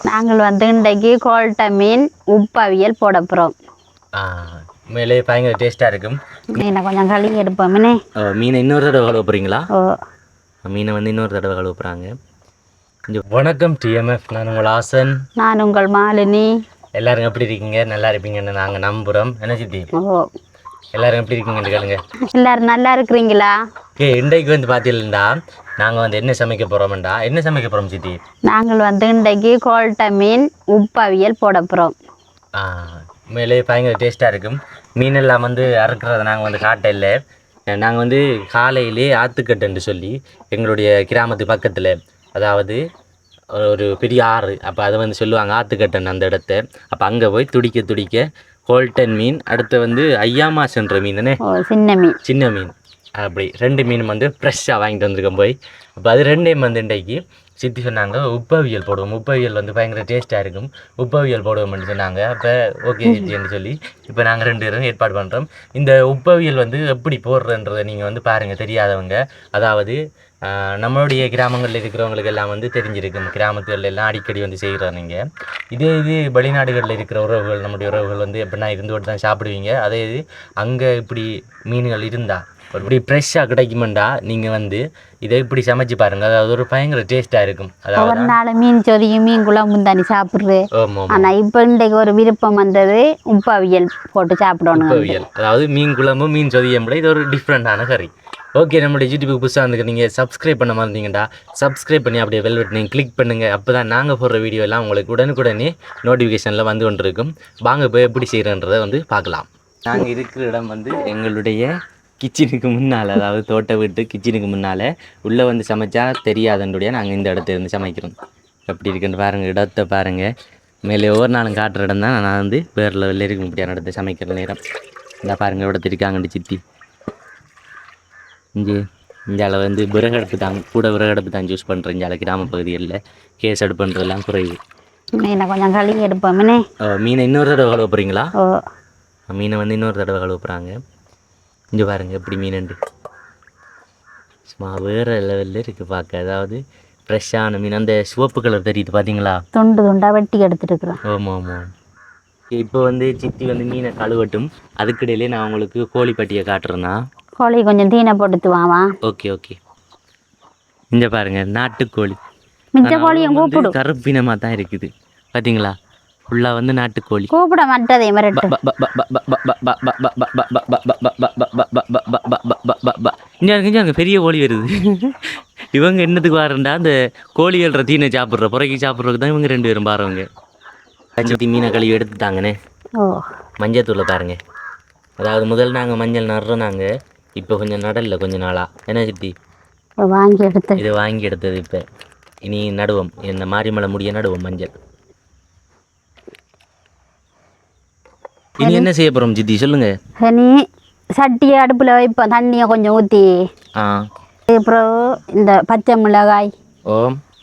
நாங்கள் வந்து இன்றைக்கு கோல்ட்ட மீன் உப்பு அவியல் போட போகிறோம். மேலே பயங்கர டேஸ்ட்டாக இருக்கும். மீனை கொஞ்சம் கழுவி எடுப்போம்னே. மீனை இன்னொரு தடவை கழுவ போகிறீங்களா? ஓ, மீனை வந்து இன்னொரு தடவை கழுவ போகிறாங்க. வணக்கம் டிஎம்எஃப், நான் உங்கள் ஆசன். நான் உங்கள் மாலினி. எல்லாரும் எப்படி இருக்கீங்க? நல்லா இருப்பீங்கன்னு நாங்கள் நம்புகிறோம். என்ன சித்தி, ஓ, எல்லாரும் எப்படி இருக்கீங்கன்னு கேளுங்க. எல்லாரும் நல்லா இருக்கிறீங்களா? இன்றைக்கு வந்து பார்த்தீங்கன்னா நாங்கள் வந்து என்ன சமைக்க போகிறோம்டா, என்ன சமைக்க போகிறோம் சித்தி? நாங்கள் வந்து இன்றைக்கு கோல்ட்ட மீன் உப்பு அவியல் போட போகிறோம். மேலே பயங்கர டேஸ்ட்டாக இருக்கும். மீனெல்லாம் வந்து அறுக்கிறத நாங்கள் வந்து காட்டையில் நாங்கள் வந்து காலையிலே ஆற்றுக்கட்டுன்னு சொல்லி எங்களுடைய கிராமத்து பக்கத்தில், அதாவது ஒரு பெரிய ஆறு, அப்போ அதை வந்து சொல்லுவாங்க ஆற்றுக்கட்டன் அந்த இடத்த. அப்போ அங்கே போய் துடிக்க துடிக்க கோல்டன் மீன், அடுத்து வந்து ஐயாமாஸ்ன்ற மீன் தானே, சின்ன மீன், சின்ன மீன், அப்படி 2 மீன் வந்து ஃப்ரெஷ்ஷாக வாங்கிட்டு வந்திருக்கோம் போய். அப்போ அது 2ம் வந்து இன்றைக்கு சித்தி சொன்னாங்க உப்பவியல் போடுவோம், உப்பவியல் வந்து பயங்கர டேஸ்ட்டாக இருக்கும், உப்பவியல் போடுவோம்னு சொன்னாங்க. அப்போ ஓகே சித்தின்னு சொல்லி இப்போ நாங்கள் 2 பேரும் ஏற்பாடு பண்ணுறோம். இந்த உப்பவியல் வந்து எப்படி போடுறன்றதை நீங்கள் வந்து பாருங்கள், தெரியாதவங்க. அதாவது நம்மளுடைய கிராமங்களில் இருக்கிறவங்களுக்கு எல்லாம் வந்து தெரிஞ்சிருக்கும், கிராமத்துகளில் எல்லாம் அடிக்கடி வந்து செய்கிறாங்க. இது வெளிநாடுகளில் இருக்கிற உறவுகள், நம்முடைய உறவுகள் வந்து எப்படின்னா இருந்து தான் சாப்பிடுவீங்க. அதே இது அங்கே இப்படி மீன்கள் இருந்தால் இப்படி ஃப்ரெஷ்ஷாக கிடைக்குமெண்டா நீங்கள் வந்து இதை இப்படி சமைச்சு பாருங்கள். அதாவது ஒரு பயங்கர டேஸ்ட்டாக இருக்கும். அதாவது நாள் மீன் சொதியும் மீன் குழம்பும் தானே சாப்பிட்றது. ஆனால் இப்போ இன்றைக்கு ஒரு விருப்பம் வந்தது உப்பு அவியல் போட்டு சாப்பிடணும். உப்பவியல் அதாவது மீன் குழம்பு மீன் சொதியம், இது ஒரு டிஃப்ரெண்ட்டான கறி. ஓகே, நம்மளுடைய யூடியூபுக்கு புதுசாக வந்துருக்கு, நீங்கள் சப்ஸ்கிரைப் பண்ண மாதிரிங்கடா, சப்ஸ்கிரைப் பண்ணி அப்படியே பெல் பட்டனை கிளிக் பண்ணுங்கள். அப்போ தான் நாங்கள் போடுற வீடியோ எல்லாம் உங்களுக்கு உடனுக்குடனே நோட்டிஃபிகேஷனில் வந்து கொண்டிருக்கும். வாங்க இப்போ எப்படி செய்கிறன்றதை வந்து பார்க்கலாம். நாங்கள் இருக்கிற இடம் வந்து எங்களுடைய கிச்சனுக்கு முன்னால், அதாவது தோட்ட வீட்டு கிச்சனுக்கு முன்னால். உள்ளே வந்து சமைச்சா தெரியாதன்னுடைய நாங்கள் இந்த இடத்துல இருந்து சமைக்கிறோம். எப்படி இருக்குன்னு பாருங்கள், இடத்தை பாருங்கள். மேலே ஒவ்வொரு நாளும் காட்டுற இடம் தான். நான் வந்து வேறு லெவலில் இருக்க முடியாத இடத்த சமைக்கிற நேரம். இந்த பாருங்கள் இடத்து இருக்காங்கண்டு சித்தி. இந்த அளவு வந்து விறகடுப்பு தான், கூட விறகடுப்பு தான் யூஸ் பண்ணுறேன். இந்த கிராம பகுதிகளில் கேஸ் அடுப்புன்றதெல்லாம் குறைவு. மீனை கொஞ்சம் கழுவி எடுப்போம்னே. மீனை இன்னொரு தடவை கழுவ போகிறீங்களா? ஓ, மீனை வந்து இன்னொரு தடவை கழுவ போகிறாங்க. இங்கே பாருங்கள் எப்படி மீனண்டு சும்மா வேறு லெவலில் இருக்குது பார்க்க. அதாவது ஃப்ரெஷ்ஷான மீன், அந்த சிவப்பு கலர் தெரியுது பார்த்தீங்களா, துண்டு துண்டாக வெட்டி எடுத்துருக்குறோம். ஆமாம் ஆமாம். இப்போ வந்து சித்தி வந்து மீனை கழுவட்டும், அதுக்கிடையிலே நான் உங்களுக்கு கோழிப்பட்டியை காட்டுறேன்னா. கோழி கொஞ்சம் தீனை போட்டு வாமா. Okay okay. இங்க பாருங்க, நாட்டுக்கோழி. மிச்ச கோழியும் கூப்பிடு. கருப்பினமாக தான் இருக்குது பார்த்தீங்களா, ஃபுல்லாக வந்து நாட்டுக்கோழி. கூப்பிட மாட்டதே மிரட்டு. இங்கே பெரிய கோழி வருது. இவங்க என்னத்துக்கு வரண்டா, அந்த கோழிகள்ற தீனை சாப்பிட்ற புறக்கி சாப்பிட்றதுக்கு தான் இவங்க 2 பேரும் பாருங்க. சித்தி மீனை கழுவி எடுத்துட்டாங்கண்ணே. ஓ, மஞ்சத்தூளை பாருங்க. அதாவது முதல் நாங்கள் மஞ்சள் நடுறோம், நாங்கள் இப்போ கொஞ்சம் நடல கொஞ்ச நாளாக. என்ன சித்தி, வாங்கி எடுத்து இது வாங்கி எடுத்தது. இப்போ இனி நடுவோம், இந்த மாரிமலை முடிய நடுவோம் மஞ்சள். இனி என்ன செய்ய போகிறோம் சித்தி சொல்லுங்க. நீ சட்டியை அடுப்பில் வைப்போம், தண்ணியை கொஞ்சம் ஊற்றி. அப்புறம் இந்த பச்சை மிளகாய்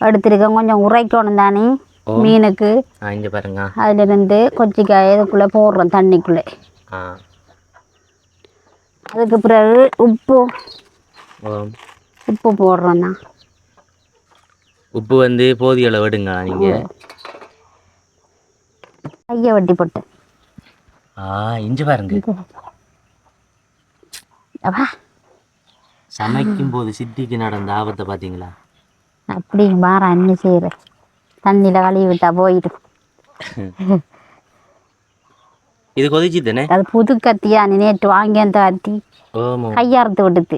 எடுத்துருக்கோம், கொஞ்சம் உரைக்கணும் தானே மீனுக்கு. இங்கே பாருங்க, அதுலேருந்து கொச்சிக்காய் இதுக்குள்ளே போடுறோம் தண்ணிக்குள்ளே. அதுக்கு பிறகு உப்பு போடுறோண்ணா. உப்பு வந்து போதிய அளவு விடுங்க. நீங்கள் கையை வட்டி போட்டு இஞ்சி பாருங்க. சமைக்கும் போது சித்திக்கு நடந்த ஆபத்தை பார்த்தீங்களா? அப்படி மாற என்ன செய்யற, தண்ணியில் கழுவி விட்டா போயிட்டு. இது கொதிச்சு தானே, அது புது கத்தியா, நேற்று வாங்கி அந்த கத்தி கையாரத்து விட்டுது.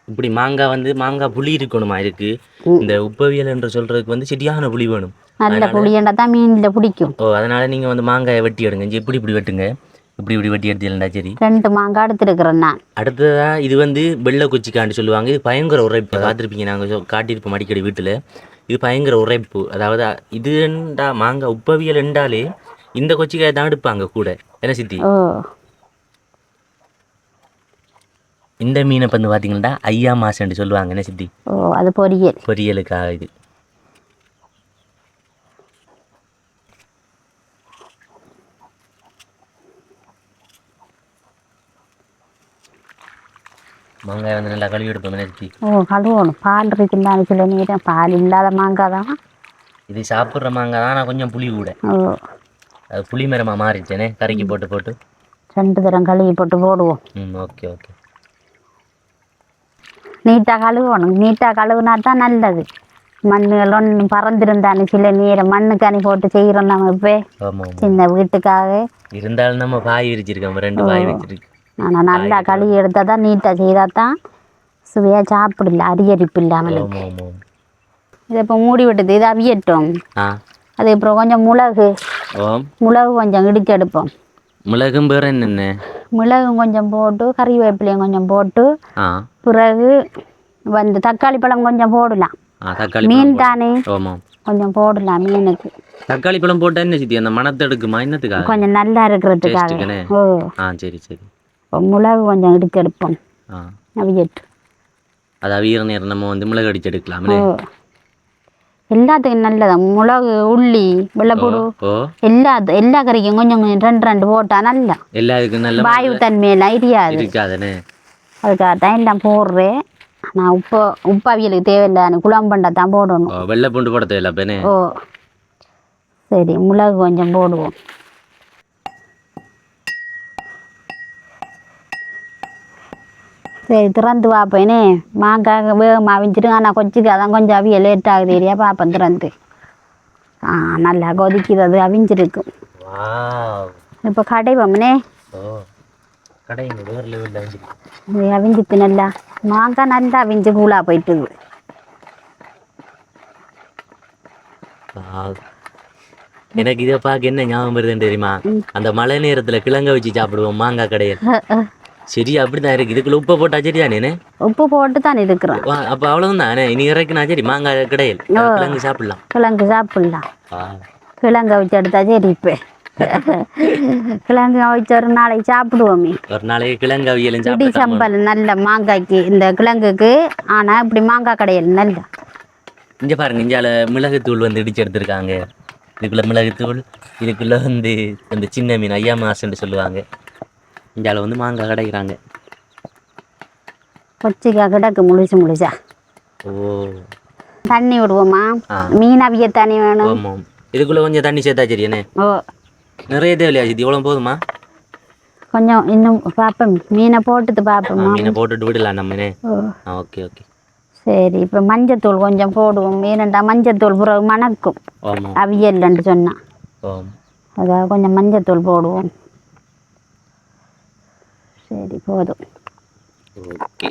இப்படி மாங்காய் வந்து மாங்காய் புளி இருக்கணுமா இருக்கு. இந்த உப்பவியல் என்று சொல்றதுக்கு வந்து சரியான புளி வேணும். நல்ல புளியண்டா தான் மீனில் பிடிக்கும். அதனால நீங்கள் வந்து மாங்காயை வெட்டி எடுங்க. இப்படி வெட்டுங்க, இப்படி வெட்டி எடுத்துலண்டா சரி. 2 மாங்காய் எடுத்துருக்குறேன் நான். அடுத்ததா இது வந்து வெள்ளை குச்சிக்காண்டு சொல்லுவாங்க. இது பயங்கர உரைப்பு, பார்த்துருப்பீங்க, நாங்கள் காட்டியிருப்போம் அடிக்கடி வீட்டில். இது பயங்கர உரைப்பு. அதாவது இது என்றா மாங்காய் உப்பவியல் என்றாலே இந்த கொச்சிக்காயை தான் எடுப்பாங்க கூட. என்ன சித்தி, இந்த மீனை வந்து பார்த்தீங்கன்னா ஐயா மாசன்னு சொல்லுவாங்க. என்ன சித்தி, அது பொரியலுக்காக. இது மாங்காய் வந்து நல்லா கழுவி எடுப்போம். சித்தி கழுவணும், பால் இருக்குன்னு சில நேரம் பால் இல்லாத மாங்காய் தான் இது சாப்பிட்ற மாங்காய் தான், நான் கொஞ்சம் புளி கூட. ஓ அது புளி மரமாக மாறிட்டேனே, கறிக்கு போட்டு போட்டு 2 தரம் கழுவி போட்டு போடுவோம். Okay okay. நீட்டாக கழுவணும். நீட்டாக கழுவுனா தான் நல்லது. மண்ணுகள் ஒன்று பறந்துருந்தானு சில நேரம் மண்ணுக்கணி போட்டு செய்கிறோம் நம்ம. இப்போ ஆமாம் சின்ன வீட்டுக்காக இருந்தாலும் நம்ம பாய் விரிச்சிருக்கோம், 2 பாய் வச்சிருக்கு. ஆனால் நல்லா கழுவி எடுத்தால் தான் நீட்டாக செய்தால் தான் சுவையாக சாப்பிடல, அரியரிப்பு இல்லாமல். ஆமாம் ஆமாம். இதை இப்போ மூடி விட்டது, இதை அவியட்டும். அது அப்புறம் கொஞ்சம் மிளகு கொஞ்சம் இடிச்சு எடுப்போம். மிளகும் வேறு என்னென்ன? மிளகும் கொஞ்சம் போட்டு கறிவேப்பிலையும் கொஞ்சம் போட்டு பிறகு வந்து தக்காளி பழம் கொஞ்சம் போடலாம். மீன் தானே கொஞ்சம் போடலாம் மீனுக்கு. தக்காளி பழம் போட்டா என்ன சித்தி அந்த மணத்தை எடுக்குமா? என்னத்துக்காக? கொஞ்சம் நல்லா இருக்கிறதுக்காக. ஓ சரி சரி. மிளகு கொஞ்சம் இடிச்சு எடுப்போம். அவியட்டு அது அவியிற நேரம் நம்ம வந்து மிளகு அடிச்சு எடுக்கலாம். எல்லாத்துக்கும் நல்லதான். மிளகு, உள்ளி, வெள்ளைப்பூடு எல்லா கறிக்கும் கொஞ்சம் கொஞ்சம் 2 போட்டா நல்லா எல்லாருக்கும் நல்ல வாயு தன்மையெல்லாம் இருக்காதுன்னு அதுக்காக தான் எல்லாம் போடுறேன். நான் உப்பு அவியலுக்கு தேவையில்லை, குழம்பண்டா தான் போடணும். வெள்ளை பூண்டு போட தேவையில்லை. ஓ சரி, மிளகு கொஞ்சம் போடுவோம். சரி திறந்து பார்ப்பேனே. மாங்காய் வேகமாக அவிஞ்சிட்டு, ஆனால் கொச்சிக்கு அதான் கொஞ்சம் அவிய லேட் ஆகுது ஏரியா. பார்ப்பேன் திறந்து. நல்லா கொதிக்குது, அது அவிஞ்சிருக்கும். இப்போ கடைவோம்னே. அவிஞ்சிட்டு நல்லா மாங்காய் நல்லா அவிஞ்சு கூழா போயிட்டுது. எனக்கு இதை பார்க்க என்ன ஞாபகம் வருதுன்னு தெரியுமா? அந்த மழை நேரத்தில் கிழங்க வச்சு சாப்பிடுவோம் மாங்காய் கடையில். சரி அப்படிதான் இருக்கு. இதுக்குள்ள உப்பு போட்டா சரியானே? உப்பு போட்டு தான் இருக்கிறோம். அப்போ அவ்வளவுதானே? இனி இறக்குனா சரி மாங்காய் கடையில் கிழங்கு சாப்பிடலாம். கிழங்க வச்சு எடுத்தா சரி. இப்போ கிழங்கு வச்சு ஒரு நாளைக்கு சாப்பிடுவோமே. ஒரு நாளைக்கு கிழங்கு அவியலும் இடி சம்பல் நல்ல மாங்காய்க்கு இந்த கிழங்குக்கு. ஆனால் இப்படி மாங்காய் கடையில் நல்ல. இங்கே பாருங்க, இஞ்சால மிளகுத்தூள் வந்து இடிச்சு எடுத்துருக்காங்க. இதுக்குள்ள மிளகுத்தூள், இதுக்குள்ள வந்து அந்த சின்ன மீன் ஐயா மாசுன்னு சொல்லுவாங்க. இஞ்சால வந்து மாங்காய் கடைக்கிறாங்க. கொச்சிக்காய் கிடக்கு முழுசா. ஓ தண்ணி விடுவோமா? மீன் அவிய தண்ணி வேணும். ஆமாம். இதுக்குள்ள கொஞ்சம் தண்ணி சேர்த்தா சரியானே? ஓ நிறைய தேவையா சித்தி? இவ்வளோ போதுமா? கொஞ்சம் இன்னும் பார்ப்போம். மீனை போட்டுட்டு பார்ப்போம். மீனை போட்டுட்டு விடலாம் நம்மனே. ஓகே ஓகே சரி. இப்போ மஞ்சத்தூள் கொஞ்சம் போடுவோம். மீனண்டா மஞ்சத்தூள் பிறகு மணக்கும் அவியல்ன்னு சொன்னா. அதாவது கொஞ்சம் மஞ்சத்தூள் போடுவோம். சரி போதும். ஓகே.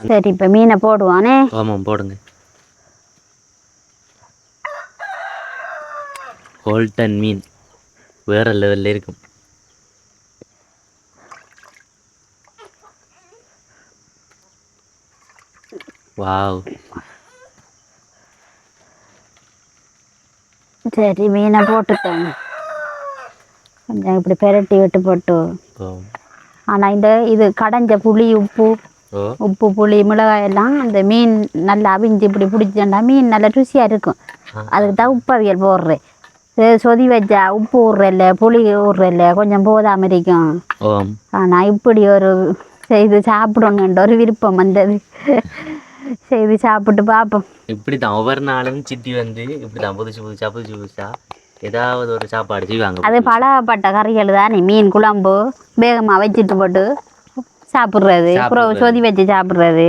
சரி இப்போ மீனை போடுவானே. ஆமாம் போடுங்க. ஹோல்டன் மீன் வேற லெவலில் இருக்கும். வாவ். சரி மீனை போட்டுட்டேன். கொஞ்சம் இப்படி பெரட்டி விட்டு போட்டு. ஆனால் இது கடைஞ்ச புளி, உப்பு புளி மிளகாய் எல்லாம் அந்த மீன் நல்லா அவிஞ்சு இப்படி பிடிச்சேன்டா மீன் நல்லா ருசியாக இருக்கும். அதுக்கு தான் உப்பு அவியல் போடுறேன். சொதி வச்சா உப்பு ஊடுறல்ல, புளி ஊடுறல்ல, கொஞ்சம் போதாம இருக்கும். ஆனால் இப்படி ஒரு செய்து சாப்பிடணுன்ற ஒரு விருப்பம் வந்தது. செய்து சாப்பிட்டு பார்ப்போம். இப்படி தான் ஒவ்வொரு நாளும் சித்தி வந்து இப்படி தான் புதுசா ஏதாவது ஒரு சாப்பாடு செய்வாங்க. அது பலப்பட்ட கறிகள் தானே. மீன் குழம்பு வேகமாக வச்சுட்டு போட்டு சாப்பிட்றது, அப்புறம் சொதி வச்சு சாப்பிட்றது.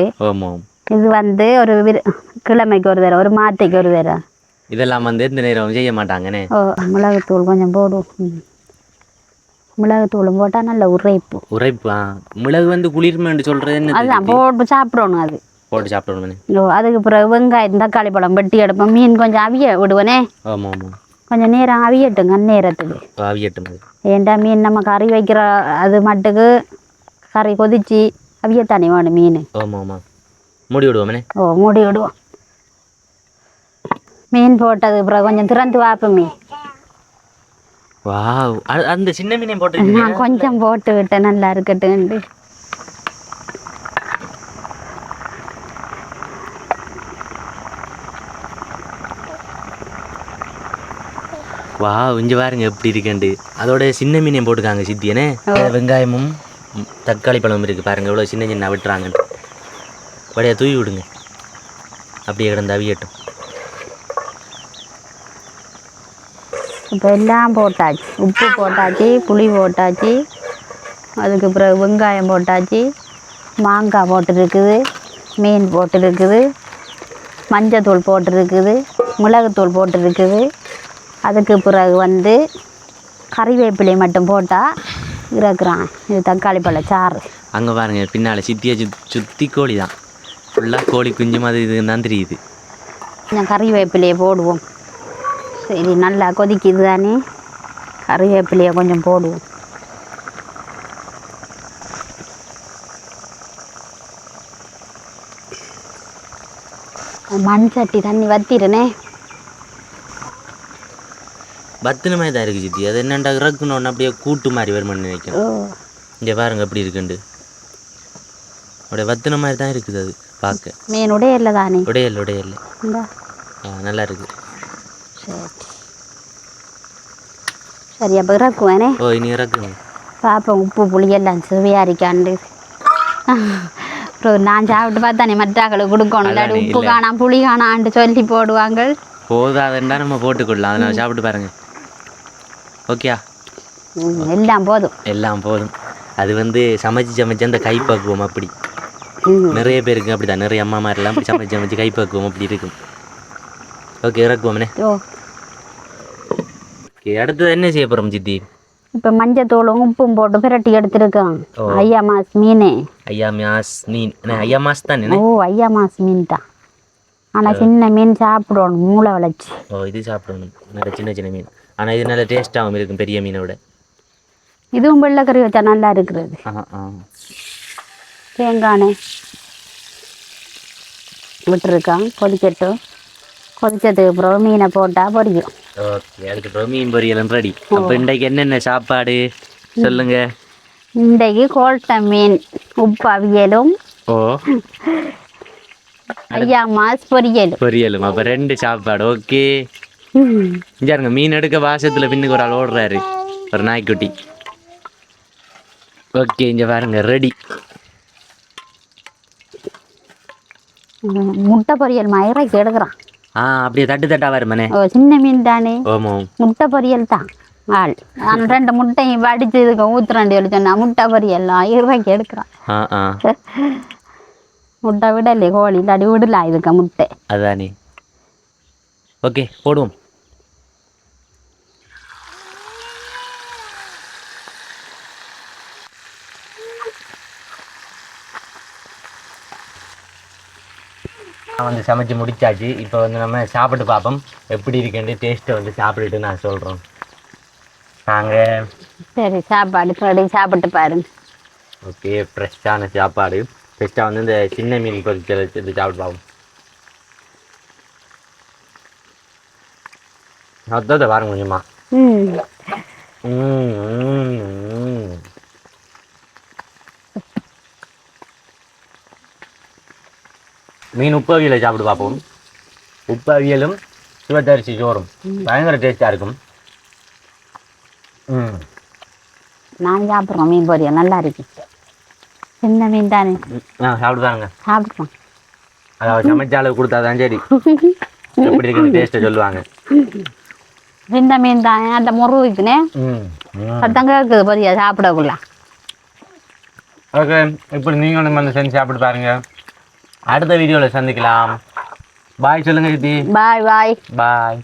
இது வந்து ஒரு கிழமைக்கு ஒரு தடவை, ஒரு மாத்தைக்கு ஒரு தடவை. இதெல்லாம் வந்து எந்த நேரம் செய்ய மாட்டாங்கன்னு. மிளகுத்தூள் கொஞ்சம் போடுவோம். மிளகுத்தூளும் போட்டால் நல்ல உரைப்பு. மிளகு வந்து குளிர்மைன்னு சொல்கிறது அதுதான் போட்டு சாப்பிடணும். அது போட்டு சாப்பிடணும். அதுக்கு பிறகு வெங்காயம் தக்காளி பழம் வெட்டி எடுப்போம். மீன் கொஞ்சம் அவிய விடுவனே. கொஞ்சம் நேரம் அவியட்டும். நேரத்துக்கு அவியட்டும். ஏன்டா மீன் நம்ம கறி வைக்கிற அது மட்டுக்கு கறி கொதிச்சு அவியத்தானே வேணும் மீன். மூடி விடுவோமே. மூடி விடுவோம். மீன் போட்டது பிறகு கொஞ்சம் திறந்து பார்ப்போமே. அந்த சின்ன மீனையும் போட்டு நான் கொஞ்சம் போட்டு விட்டேன், நல்லா இருக்கட்டு. இங்க பாருங்க எப்படி இருக்கேன்ட்டு. அதோட சின்ன மீனையும் போட்டுக்காங்க சித்தியனே. வெங்காயமும் தக்காளி பழம் இருக்குது பாருங்கள் இவ்வளோ சின்ன சின்ன விட்டுறாங்கன்ட்டு அப்படியே தூவி விடுங்க அப்படியே கிடந்து அவியட்டும். இப்போ எல்லாம் போட்டாச்சு, உப்பு போட்டாச்சு, புளி போட்டாச்சு, அதுக்கு பிறகு வெங்காயம் போட்டாச்சு, மாங்காய் போட்டுருக்குது, மீன் போட்டுருக்குது, மஞ்சத்தூள் போட்டுருக்குது, மிளகுத்தூள் போட்டுருக்குது. அதுக்கு பிறகு வந்து கறிவேப்பிலை மட்டும் போட்டால் இறக்குறான். இது தக்காளி பழச்சாறு. அங்கே பாருங்கள் பின்னால் சித்தியை சுற்றி கோழி தான் ஃபுல்லாக கோழி குஞ்சு மாதிரி இதுன்னு தான் தெரியுது. கொஞ்சம் கறிவேப்பிலையை போடுவோம். சரி, நல்லா கொதிக்குது தானே, கறிவேப்பிலையை கொஞ்சம் போடுவோம். மண் சட்டி தண்ணி வத்திடுனே. பத்தின மாதிரி தான் இருக்குது சித்தி. அது என்னண்டா இறக்குனோன்னு அப்படியே கூட்டு மாதிரி வருமானு நினைக்கிறேன். இங்கே பாருங்க எப்படி இருக்குண்டு. அப்படியே வத்தின மாதிரி தான் இருக்குது அது பார்க்க. மீன் உடையல்ல தானே? உடையல் நல்லா இருக்கு. சரி சரி, அப்போ இறக்குவேனே. ஓ இனி இறக்குங்க பார்ப்போம் உப்பு புளியெல்லாம் சுவையாக இருக்காண்டு. அப்புறம் நான் சாப்பிட்டு பார்த்தானே மற்றாக்களுக்கு கொடுக்கணும். இல்லாட்டி உப்பு காணாம் புளி காணான்ட்டு சொல்லி போடுவாங்க. போதாதுண்டா நம்ம போட்டுக்கொள்ளலாம். அதை நான் சாப்பிட்டு பாருங்க. ஓகேயா? எல்லாம் போதும், எல்லாம் போதும். அது வந்து சமைச்சு அந்த கைப்பக்குவம் அப்படி நிறைய பேருக்கு அப்படிதான். நிறைய அம்மா மாதிரிலாம் அப்படி சமைச்சு கைப்பக்குவம் அப்படி இருக்கும். ஓகே இறக்குவோம்னே. ஓகே, அடுத்தது என்ன செய்ய போகிறோம் சித்தி? இப்போ மஞ்சத்தூளும் உப்பும் போட்டு பிரட்டி எடுத்துருக்கோம். ஐயா மாஸ் மீன். ஐயா மாஸ் தான். ஓ, ஐயா மாஸ் மீன் தான். ஆனால் சின்ன மீன் சாப்பிடணும், மூளை வளைச்சி. ஓ, இது சாப்பிடணும், நல்ல சின்ன சின்ன மீன். ஆனால் இது நல்ல டேஸ்ட்டாகவும் இருக்கும் பெரிய மீனை விட. இதுவும் வெள்ளைக்கறி வச்சா நல்லா இருக்கிறது. தேங்காய் விட்டுருக்கான், கொதிக்கட்டும். கொதிச்சதுக்கு அப்புறம் மீனை போட்டால் பொரியும். ஓகே, அதுக்கப்புறம் மீன் பொரியலும் ரெடி. அப்போ இன்றைக்கு என்னென்ன சாப்பாடு சொல்லுங்க? இன்றைக்கு கோல்ட்ட மீன் உப்பு அவியலும் ஐயா மாஸ் பொரியலும். அப்போ 2 சாப்பாடு. ஓகே, இங்க மீன் எடுக்க வாசத்தில் பின்னுக்கு ஒரு ஆள் ஓடுறாரு, ஒரு நாய்க்குட்டி. ஓகே, இங்கே பாருங்க ரெடி. முட்டை பொரியல் மயிரைக்கு எடுக்கிறான். அப்படியே தட்டா வருமானே. சின்ன மீன் தானே. முட்டை பொரியல் தான் ஆள். நான் 2 முட்டையும் வடிச்சு இதுக்கு ஊத்துறாண்டி சொன்னா முட்டை பொரியல் இறைக்கு எடுக்கிறான். முட்டை விடலே கோழி இல்லாடி விடலாம் இதுக்கு முட்டை. அதானே. ஓகே, போடுவோம். நான் வந்து சமைச்சு முடிச்சாச்சு. இப்போ வந்து நம்ம சாப்பிட்டு பார்ப்போம் எப்படி இருக்குன்னு. டேஸ்ட்டை வந்து சாப்பிட்டுட்டு நான் சொல்கிறோம். நாங்கள் சரி சாப்பாடு சாப்பிட்டு பாருங்க. ஓகே, ஃப்ரெஷ்ஷான சாப்பாடு. ஃப்ரெஷ்ஷாக வந்து இந்த சின்ன மீன் பொரிச்சல் வச்சு சாப்பிட்டு பார்ப்போம். அதான் பாருங்க கொஞ்சமா. மீன் உப்பு அவியலை சாப்பிட்டு பார்ப்போம். உப்பு அவியலும் சிவத்தரிசி சோறும் பயங்கர டேஸ்டாக இருக்கும். நான் சாப்பிட்றோம் மீன் பொரியல் நல்லா இருக்கு. சின்ன மீன் தானே. சாப்பிட்டு பாருங்க. சாப்பிட்றோம். அதாவது சமைச்ச அளவு கொடுத்தா தான் சரி எப்படி இருக்குன்னு டேஸ்ட்டை சொல்லுவாங்க. சின்ன மீன் தானே, அந்த முருகுக்குனே சத்தங்க இருக்குது பொரியல் சாப்பிடக்குள்ள. ஓகே, இப்படி நீங்களும் வந்து செஞ்சு சாப்பிட்டு பாருங்க. அடுத்த வீடியோவில் சந்திக்கலாம். பாய் சொல்லுங்க சித்தி. பாய்.